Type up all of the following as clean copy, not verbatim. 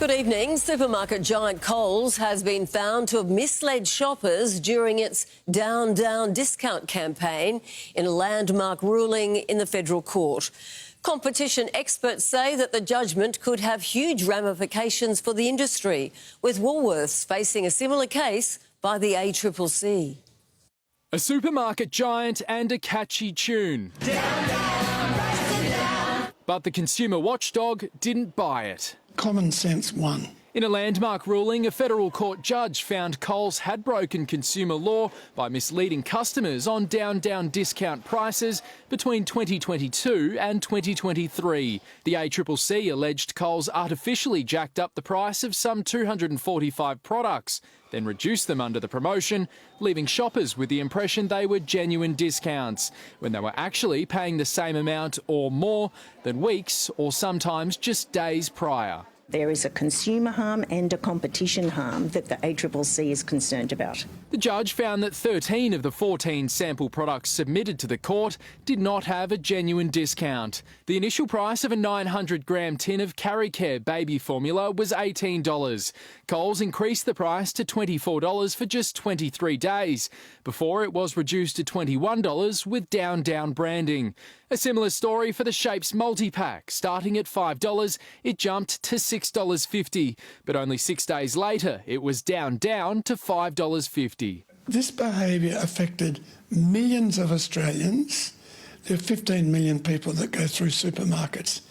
Good evening. Supermarket giant Coles has been found to have misled shoppers during its Down, Down discount campaign in a landmark ruling in the federal court. Competition experts say that the judgment could have huge ramifications for the industry, with Woolworths facing a similar case by the ACCC. A supermarket giant and a catchy tune. Down, down, right down. But the consumer watchdog didn't buy it. Common sense won. In a landmark ruling, a federal court judge found Coles had broken consumer law by misleading customers on Down, Down discount prices between 2022 and 2023. The ACCC alleged Coles artificially jacked up the price of some 245 products, then reduced them under the promotion, leaving shoppers with the impression they were genuine discounts, when they were actually paying the same amount or more than weeks or sometimes just days prior. There is a consumer harm and a competition harm that the ACCC is concerned about. The judge found that 13 of the 14 sample products submitted to the court did not have a genuine discount. The initial price of a 900-gram tin of CarryCare baby formula was $18. Coles increased the price to $24 for just 23 days. Before, it was reduced to $21 with Down, Down branding. A similar story for the Shapes multi-pack. Starting at $5, it jumped to $6.50. But only 6 days later, it was down to $5.50. This behaviour affected millions of Australians. There are 15 million people that go through supermarkets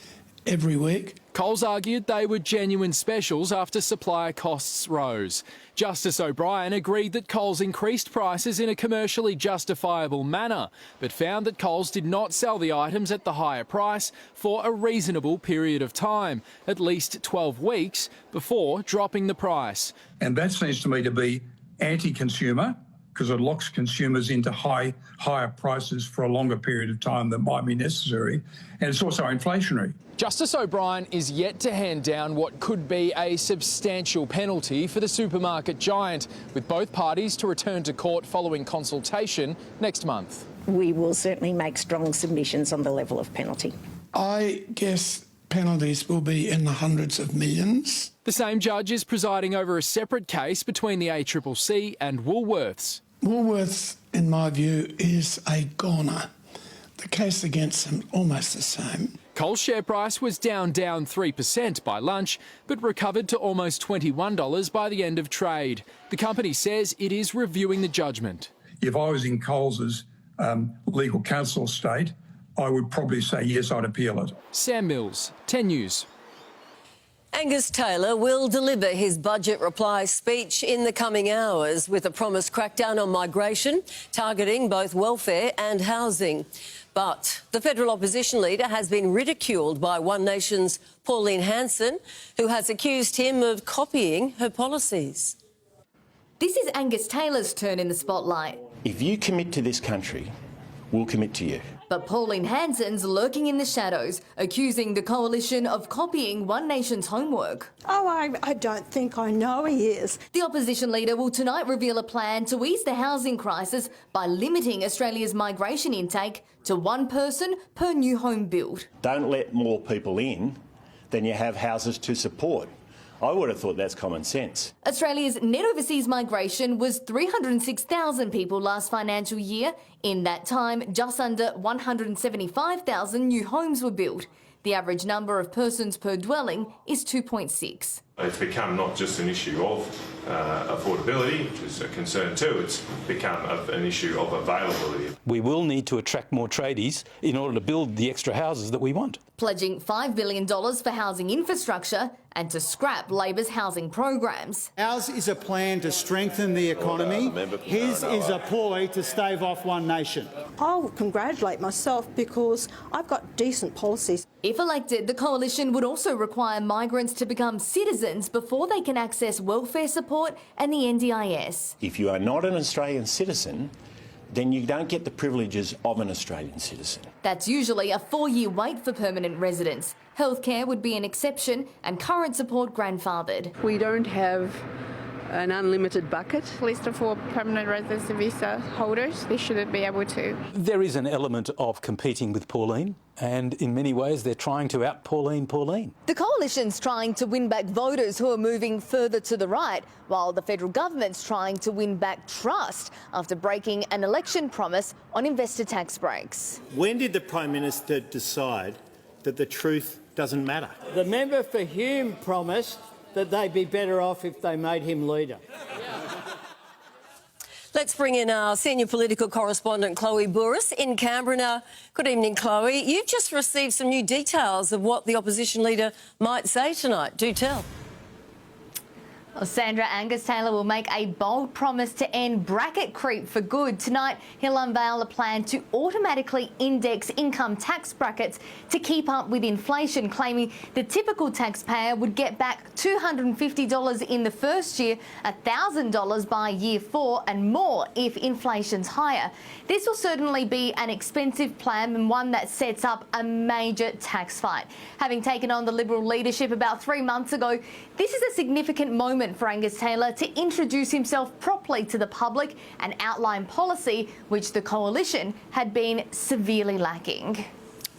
every week. Coles argued they were genuine specials after supplier costs rose. Justice O'Brien agreed that Coles increased prices in a commercially justifiable manner, but found that Coles did not sell the items at the higher price for a reasonable period of time, at least 12 weeks, before dropping the price. And that seems to me to be anti-consumer, because it locks consumers into higher prices for a longer period of time than might be necessary. And it's also inflationary. Justice O'Brien is yet to hand down what could be a substantial penalty for the supermarket giant, with both parties to return to court following consultation next month. We will certainly make strong submissions on the level of penalty. I guess penalties will be in the hundreds of millions. The same judge is presiding over a separate case between the ACCC and Woolworths. Woolworths, in my view, is a goner. The case against them almost the same. Coles' share price was down 3% by lunch, but recovered to almost $21 by the end of trade. The company says it is reviewing the judgment. If I was in Coles's legal counsel state, I would probably say yes, I'd appeal it. Sam Mills, 10 News. Angus Taylor will deliver his budget reply speech in the coming hours with a promised crackdown on migration, targeting both welfare and housing. But the federal opposition leader has been ridiculed by One Nation's Pauline Hanson, who has accused him of copying her policies. This is Angus Taylor's turn in the spotlight. If you commit to this country, we'll commit to you. But Pauline Hanson's lurking in the shadows, accusing the coalition of copying One Nation's homework. Oh, I don't think I know he is. The opposition leader will tonight reveal a plan to ease the housing crisis by limiting Australia's migration intake to one person per new home build. Don't let more people in than you have houses to support. I would have thought that's common sense. Australia's net overseas migration was 306,000 people last financial year. In that time, just under 175,000 new homes were built. The average number of persons per dwelling is 2.6. It's become not just an issue of affordability, which is a concern too, it's become an issue of availability. We will need to attract more tradies in order to build the extra houses that we want. Pledging $5 billion for housing infrastructure and to scrap Labor's housing programs. Ours is a plan to strengthen the economy. His is a ploy to stave off One Nation. I'll congratulate myself because I've got decent policies. If elected, the coalition would also require migrants to become citizens before they can access welfare support and the NDIS. If you are not an Australian citizen, then you don't get the privileges of an Australian citizen. That's usually a 4-year wait for permanent residents. Healthcare would be an exception and current support grandfathered. We don't have an unlimited bucket. At least for permanent residency visa holders, they shouldn't be able to. There is an element of competing with Pauline, and in many ways they're trying to out Pauline. The coalition's trying to win back voters who are moving further to the right, while the federal government's trying to win back trust after breaking an election promise on investor tax breaks. When did the Prime Minister decide that the truth doesn't matter? The member for Hume promised that they'd be better off if they made him leader. Let's bring in our senior political correspondent, Chloe Burris, in Canberra now. Good evening, Chloe. You've just received some new details of what the opposition leader might say tonight. Do tell. Well, Sandra, Angus Taylor will make a bold promise to end bracket creep for good. Tonight, he'll unveil a plan to automatically index income tax brackets to keep up with inflation, claiming the typical taxpayer would get back $250 in the first year, $1,000 by year 4 and more if inflation's higher. This will certainly be an expensive plan and one that sets up a major tax fight. Having taken on the Liberal leadership about 3 months ago, this is a significant moment for Angus Taylor to introduce himself properly to the public and outline policy which the coalition had been severely lacking.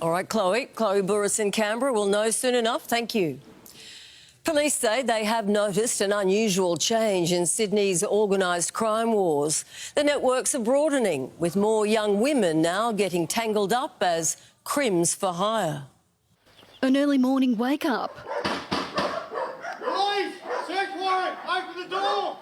All right, Chloe Burris in Canberra. We'll know soon enough. Thank you. Police say they have noticed an unusual change in Sydney's organised crime wars. The networks are broadening, with more young women now getting tangled up as crims for hire. An early morning wake-up. Open the door!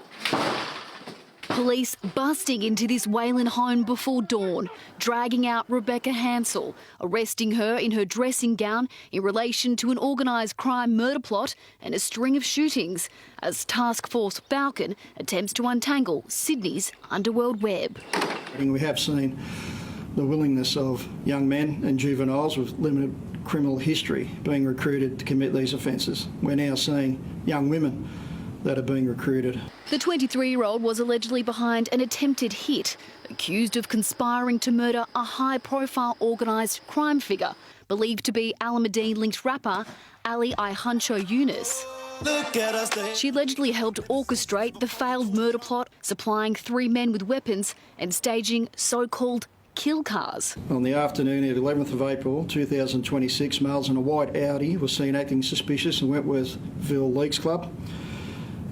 Police busting into this Wayland home before dawn, dragging out Rebecca Hansel, arresting her in her dressing gown in relation to an organised crime murder plot and a string of shootings, as Task Force Falcon attempts to untangle Sydney's underworld web. We have seen the willingness of young men and juveniles with limited criminal history being recruited to commit these offences. We're now seeing young women that are being recruited. The 23-year-old was allegedly behind an attempted hit, accused of conspiring to murder a high-profile organised crime figure, believed to be Alameddine-linked rapper Ali Ihuncho Yunus. She allegedly helped orchestrate the failed murder plot, supplying 3 men with weapons and staging so-called kill cars. On the afternoon of 11th of April 2026, males in a white Audi were seen acting suspicious in Wentworthville Leagues Club,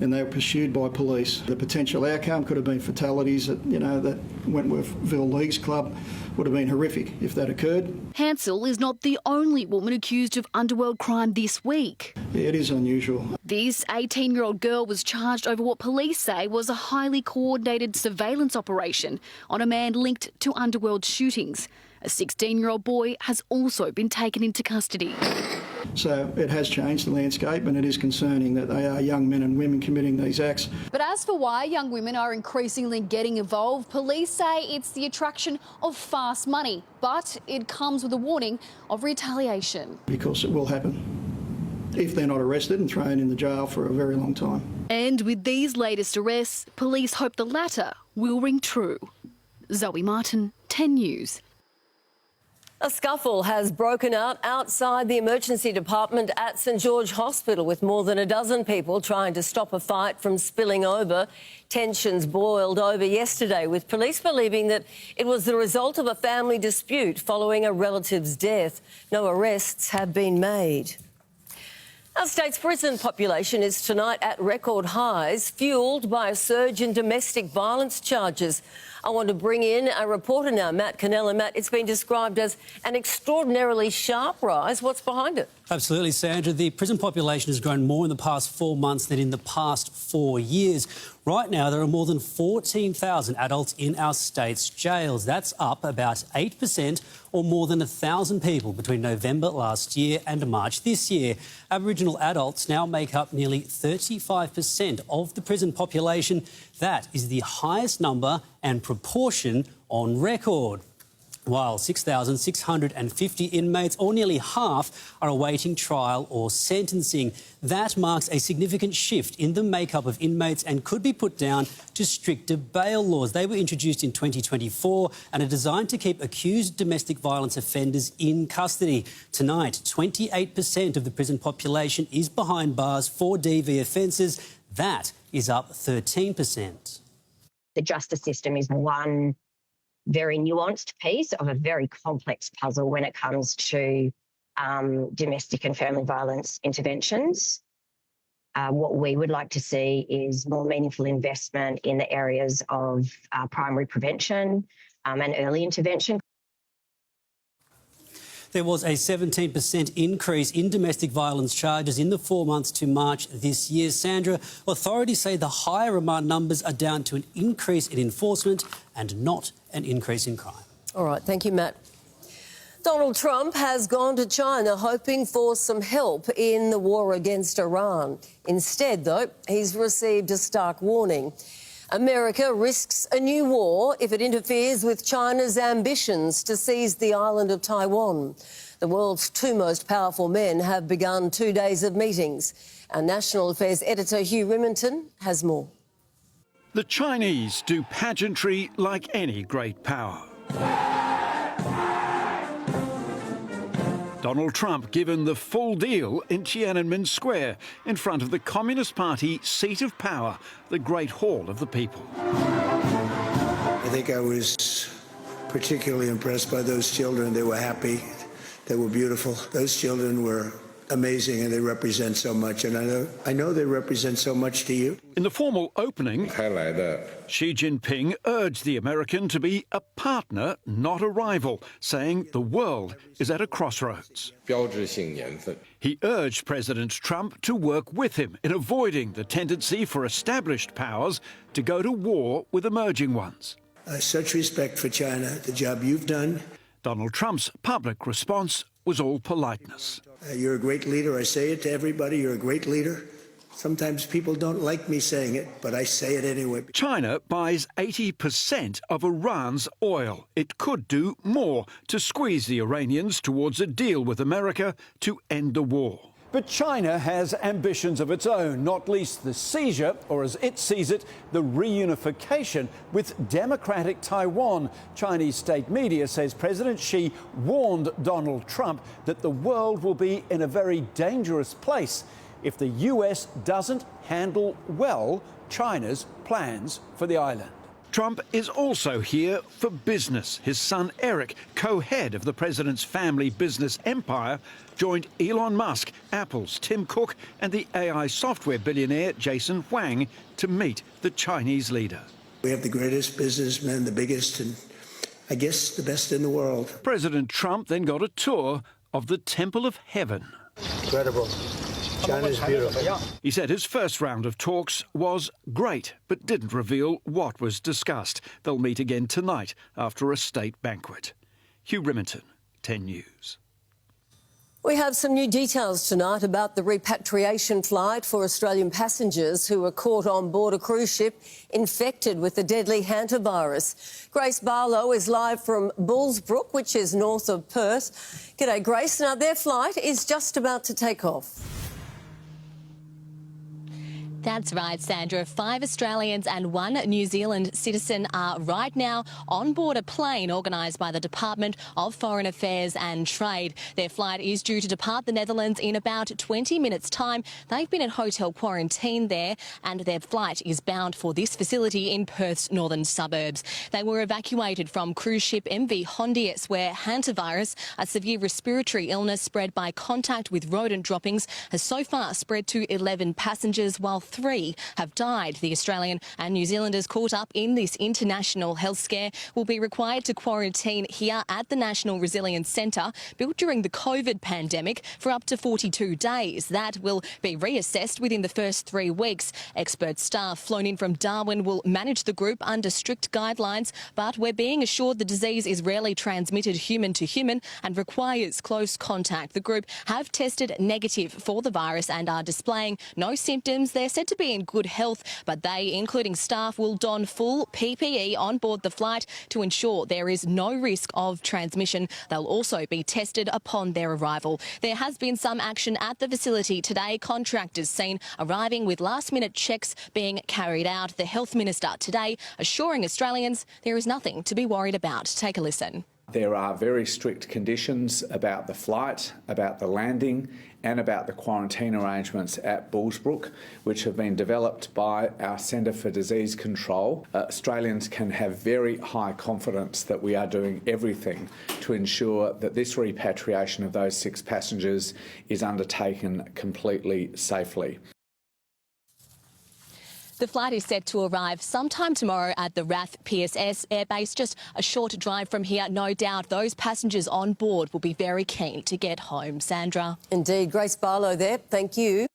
and they were pursued by police. The potential outcome could have been fatalities at, that Wentworthville Leagues Club would have been horrific if that occurred. Hansel is not the only woman accused of underworld crime this week. Yeah, it is unusual. This 18-year-old girl was charged over what police say was a highly coordinated surveillance operation on a man linked to underworld shootings. A 16-year-old boy has also been taken into custody. So it has changed the landscape, and it is concerning that they are young men and women committing these acts. But as for why young women are increasingly getting involved, police say it's the attraction of fast money, but it comes with a warning of retaliation. Because it will happen if they're not arrested and thrown in the jail for a very long time. And with these latest arrests, police hope the latter will ring true. Zoe Martin, 10 News. A scuffle has broken out outside the emergency department at St George Hospital, with more than a dozen people trying to stop a fight from spilling over. Tensions boiled over yesterday, with police believing that it was the result of a family dispute following a relative's death. No arrests have been made. Our state's prison population is tonight at record highs, fuelled by a surge in domestic violence charges. I want to bring in a reporter now, Matt Cannella. Matt, it's been described as an extraordinarily sharp rise. What's behind it? Absolutely, Sandra. The prison population has grown more in the past 4 months than in the past 4 years. Right now, there are more than 14,000 adults in our state's jails. That's up about 8%, or more than 1,000 people between November last year and March this year. Aboriginal adults now make up nearly 35% of the prison population. That is the highest number and proportion on record. While 6,650 inmates, or nearly half, are awaiting trial or sentencing. That marks a significant shift in the makeup of inmates and could be put down to stricter bail laws. They were introduced in 2024 and are designed to keep accused domestic violence offenders in custody. Tonight, 28% of the prison population is behind bars for DV offences. That is up 13%. The justice system is one very nuanced piece of a very complex puzzle when it comes to domestic and family violence interventions. What we would like to see is more meaningful investment in the areas of primary prevention and early intervention. There was a 17% increase in domestic violence charges in the 4 months to March this year. Sandra, authorities say the higher remand numbers are down to an increase in enforcement and not an increase in crime. All right, thank you, Matt. Donald Trump has gone to China hoping for some help in the war against Iran. Instead, though, he's received a stark warning. America risks a new war if it interferes with China's ambitions to seize the island of Taiwan. The world's two most powerful men have begun 2 days of meetings. Our National Affairs editor Hugh Remington has more. The Chinese do pageantry like any great power. Donald Trump given the full deal in Tiananmen Square in front of the Communist Party seat of power, the Great Hall of the People. I think I was particularly impressed by those children. They were happy. They were beautiful. Those children were amazing, and they represent so much. And I know they represent so much to you. In the formal opening, Xi Jinping urged the American to be a partner, not a rival, saying the world is at a crossroads. He urged President Trump to work with him in avoiding the tendency for established powers to go to war with emerging ones. Such respect for China, the job you've done. Donald Trump's public response was all politeness. You're a great leader. I say it to everybody. You're a great leader. Sometimes people don't like me saying it, but I say it anyway. China buys 80% of Iran's oil. It could do more to squeeze the Iranians towards a deal with America to end the war. But China has ambitions of its own, not least the seizure, or as it sees it, the reunification with democratic Taiwan. Chinese state media says President Xi warned Donald Trump that the world will be in a very dangerous place if the US doesn't handle well China's plans for the island. Trump is also here for business. His son Eric, co-head of the president's family business empire, joined Elon Musk, Apple's Tim Cook and the AI software billionaire Jason Huang to meet the Chinese leader. We have the greatest businessmen, the biggest and I guess the best in the world. President Trump then got a tour of the Temple of Heaven. Incredible. China's beautiful. He said his first round of talks was great, but didn't reveal what was discussed. They'll meet again tonight after a state banquet. Hugh Remington, 10 News. We have some new details tonight about the repatriation flight for Australian passengers who were caught on board a cruise ship infected with the deadly hantavirus. Grace Barlow is live from Bullsbrook, which is north of Perth. G'day, Grace. Now, their flight is just about to take off. That's right, Sandra. 5 Australians and 1 New Zealand citizen are right now on board a plane organised by the Department of Foreign Affairs and Trade. Their flight is due to depart the Netherlands in about 20 minutes' time. They've been in hotel quarantine there and their flight is bound for this facility in Perth's northern suburbs. They were evacuated from cruise ship MV Hondius, where hantavirus, a severe respiratory illness spread by contact with rodent droppings, has so far spread to 11 passengers, while 3 have died. The Australian and New Zealanders caught up in this international health scare will be required to quarantine here at the National Resilience Centre, built during the COVID pandemic, for up to 42 days. That will be reassessed within the first 3 weeks. Expert staff flown in from Darwin will manage the group under strict guidelines, but we're being assured the disease is rarely transmitted human to human and requires close contact. The group have tested negative for the virus and are displaying no symptoms. They're said to be in good health, but they, including staff, will don full PPE on board the flight to ensure there is no risk of transmission. They'll also be tested upon their arrival. There has been some action at the facility today. Contractors seen arriving with last-minute checks being carried out. The Health Minister today assuring Australians there is nothing to be worried about. Take a listen. There are very strict conditions about the flight, about the landing and about the quarantine arrangements at Bullsbrook, which have been developed by our Centre for Disease Control. Australians can have very high confidence that we are doing everything to ensure that this repatriation of those 6 passengers is undertaken completely safely. The flight is set to arrive sometime tomorrow at the RAF PSS airbase, just a short drive from here. No doubt those passengers on board will be very keen to get home. Sandra. Indeed. Grace Barlow there. Thank you.